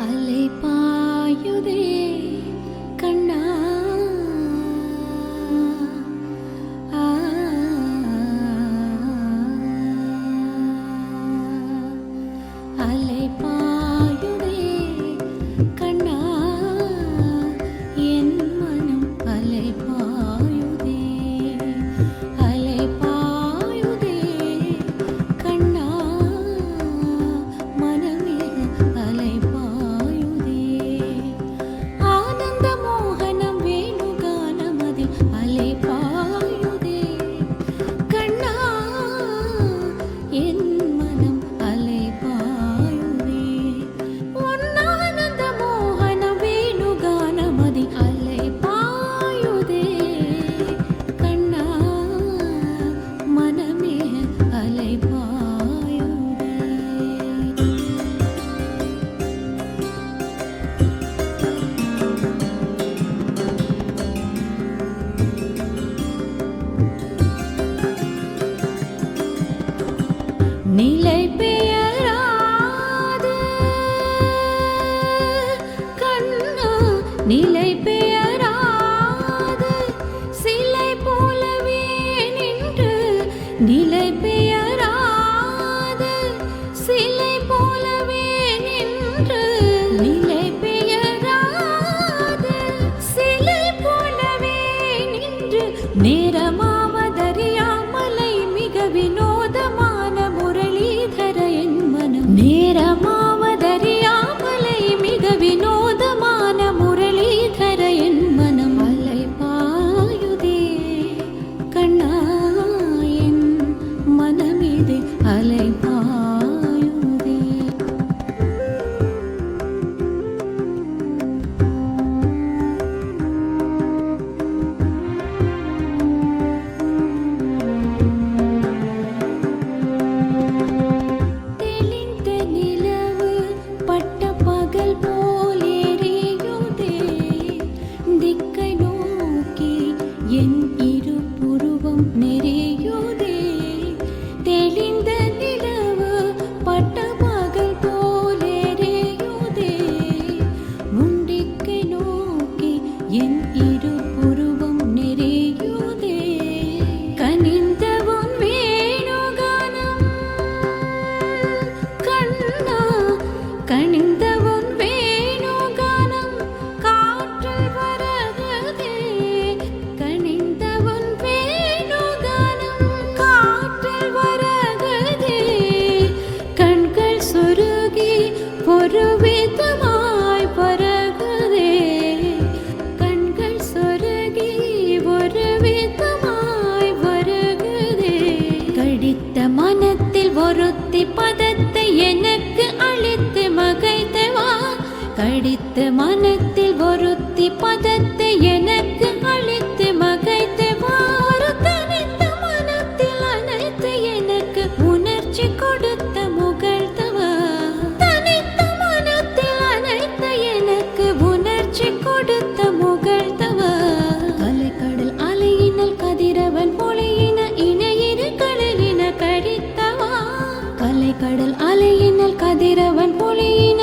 அலை பாயுதே கண்ணா அலை பாயுதே கண்ணா என் மனம் அலை பாயுதே அலை பாயுதே கண்ணா மனமே அலை பாயுதே ஆனந்த மோகனம் வேணுகானமதில் அலை பாயுதே கண்ணா என் மனம் அலை பாயுதே உன்னானந்த மோகனம் வேணுகானமதில் அலை பாயுதே கண்ணா மனமே அலை பாயுதே நிலை பெயராது கண்ணா நிலை பெயராது சிலை போலவே நின்று நிலை பெயராது சிலை போலவே நின்று நிலை பெயராது சிலை போலவே நின்று நேரமாவதறியாமலை மிக வினோதமான முரளிதர என் மனம் நேரமாவதறியாமலை மிக வினோதமான முரளிதர என் மனம் அலை பாயுதே கண்ணா என் மனமிது அலை பாயுதே தெளிந்த நிலவு பட்ட பகல் போல் எரியுதே திக்கை நோக்கி என் இரு புருவம் நெறியுதே தெளிந்த நிலவு பட்ட பகல் போல் எரியுதே முண்டிக்கை நோக்கி என் இரு புருவம் நெறியுதே கனிந்த உன் வேணுகானம் கண்ணா கனிந்த உன் வேணுகானம் காற்றில் வருகுதே கனிந்த உன் வேணுகானம் காற்றில் வருகுதே கண்கள் சொருகி ஒரு விதமாய் பரகுதே கண்கள் சொருகி ஒரு விதமாய் வருகுதே கடித்த மனத்தில் ஒருத்தி பதத்தை எனக்கு அளித்து மகைத்தவா கடித்த மனத்தில் ஒருத்தி பதத்தை எனக்கு அளித்து மகைத்தவா ஒரு தனித்த மனத்தில் அனைத்து எனக்கு உணர்ச்சி கொடுத்த முகழ்த்தவா தனித்த மனத்தில் அனைத்து எனக்கு உணர்ச்சி கொடுத்த முகழ்த்தவா கலைக்கடல் அலையினல் கதிரவன் பொழியின இணையிரு கடலின கழித்தவா கலைக்கடல் அலையினல் கதிரவன் பொழியின